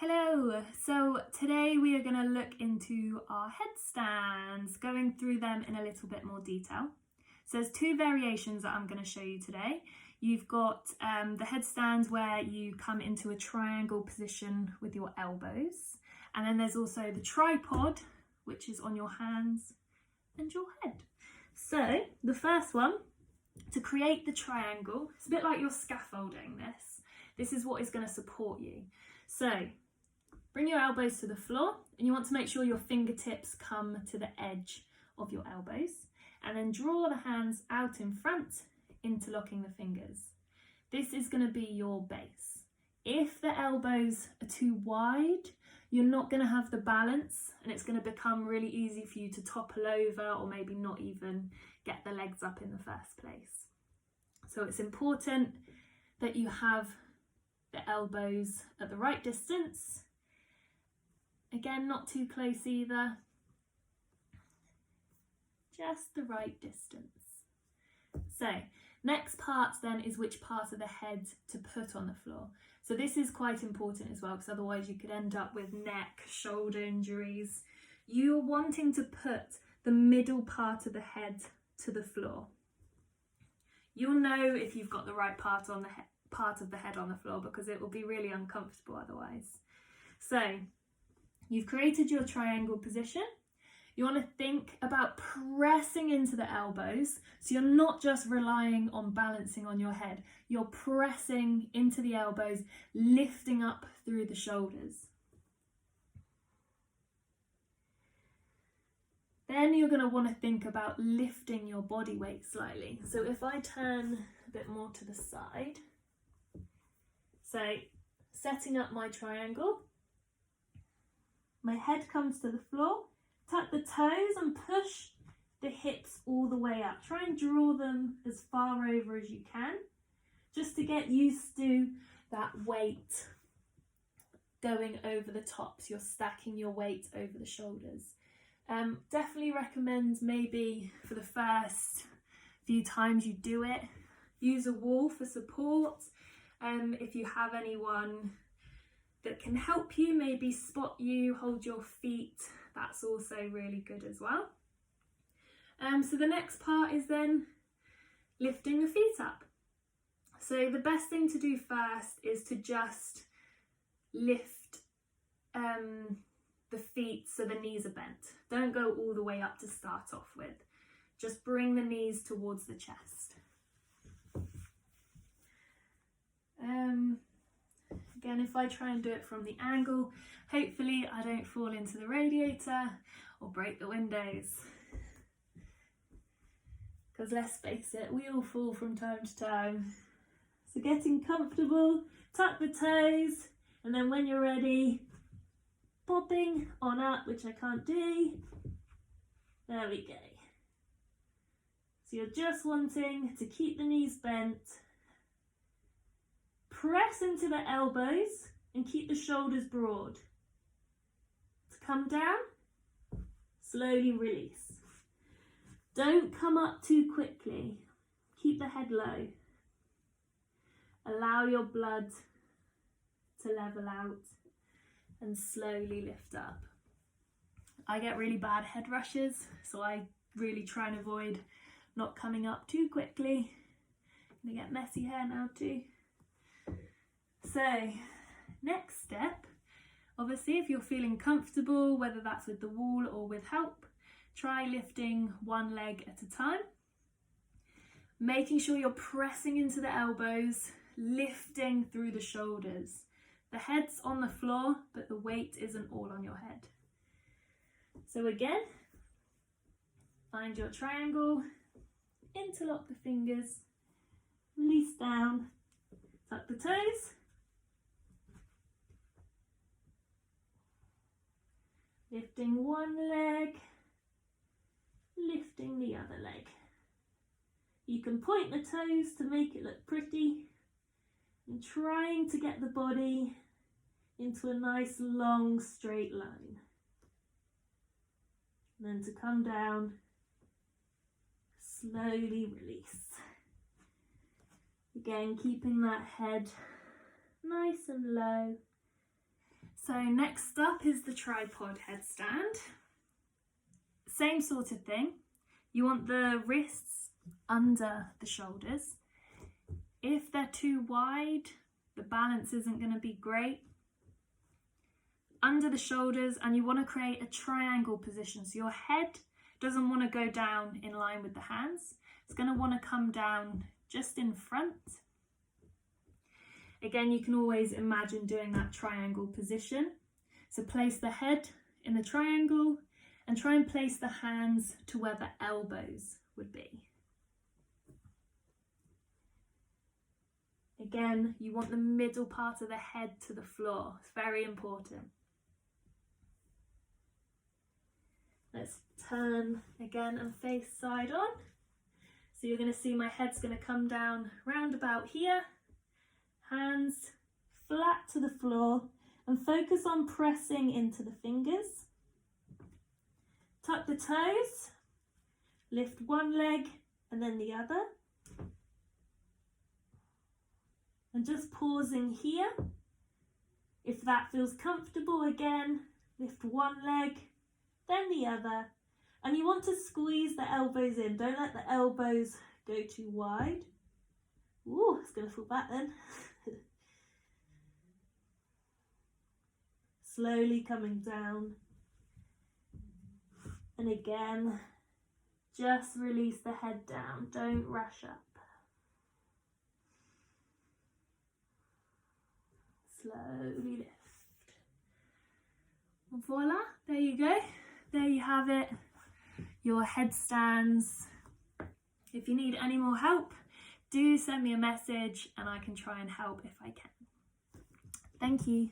Hello, so today we are going to look into our headstands, going through them in a little bit more detail. So there's two variations that I'm going to show you today. You've got the headstands where you come into a triangle position with your elbows, and then there's also the tripod, which is on your hands and your head. So the first one, to create the triangle, it's a bit like you're scaffolding this. This is what is going to support you. So bring your elbows to the floor, and you want to make sure your fingertips come to the edge of your elbows, and then draw the hands out in front, interlocking the fingers. This is going to be your base. If the elbows are too wide, you're not going to have the balance, and it's going to become really easy for you to topple over or maybe not even get the legs up in the first place. So it's important that you have the elbows at the right distance. Again, not too close either, just the right distance. So next part then is which part of the head to put on the floor. So this is quite important as well, because otherwise you could end up with neck, shoulder injuries. You're wanting to put the middle part of the head to the floor. You'll know if you've got the right part of the head on the floor, because it will be really uncomfortable otherwise. So you've created your triangle position. You want to think about pressing into the elbows. So you're not just relying on balancing on your head. You're pressing into the elbows, lifting up through the shoulders. Then you're going to want to think about lifting your body weight slightly. So if I turn a bit more to the side, so setting up my triangle, my head comes to the floor, tuck the toes and push the hips all the way up. Try and draw them as far over as you can, just to get used to that weight going over the tops. You're stacking your weight over the shoulders. Definitely recommend maybe for the first few times you do it, use a wall for support. If you have anyone that can help you, maybe spot you, hold your feet, that's also really good as well. So the next part is then lifting the feet up. So the best thing to do first is to just lift the feet so the knees are bent. Don't go all the way up to start off with. Just bring the knees towards the chest. Again, if I try and do it from the angle, hopefully I don't fall into the radiator or break the windows. Because let's face it, we all fall from time to time. So getting comfortable, tuck the toes, and then when you're ready, popping on up, which I can't do. There we go. So you're just wanting to keep the knees bent. Press into the elbows and keep the shoulders broad. To come down, slowly release. Don't come up too quickly. Keep the head low. Allow your blood to level out and slowly lift up. I get really bad head rushes, so I really try and avoid not coming up too quickly. I'm gonna get messy hair now too. So, next step, obviously if you're feeling comfortable, whether that's with the wall or with help, try lifting one leg at a time. Making sure you're pressing into the elbows, lifting through the shoulders. The head's on the floor, but the weight isn't all on your head. So again, find your triangle, interlock the fingers, release down, tuck the toes, lifting one leg, lifting the other leg. You can point the toes to make it look pretty, and trying to get the body into a nice long straight line. And then to come down, slowly release. Again, keeping that head nice and low. So next up is the tripod headstand. Same sort of thing. You want the wrists under the shoulders. If they're too wide, the balance isn't going to be great. Under the shoulders, and you want to create a triangle position. So your head doesn't want to go down in line with the hands. It's going to want to come down just in front. Again, you can always imagine doing that triangle position. So place the head in the triangle and try and place the hands to where the elbows would be. Again, you want the middle part of the head to the floor. It's very important. Let's turn again and face side on. So you're going to see my head's going to come down round about here. Hands flat to the floor and focus on pressing into the fingers. Tuck the toes, lift one leg and then the other. And just pausing here. If that feels comfortable, again, lift one leg, then the other. And you want to squeeze the elbows in. Don't let the elbows go too wide. Ooh, it's going to fall back then. Slowly coming down. And again, just release the head down. Don't rush up. Slowly lift. And voila, there you go. There you have it. Your headstands. If you need any more help, do send me a message and I can try and help if I can. Thank you.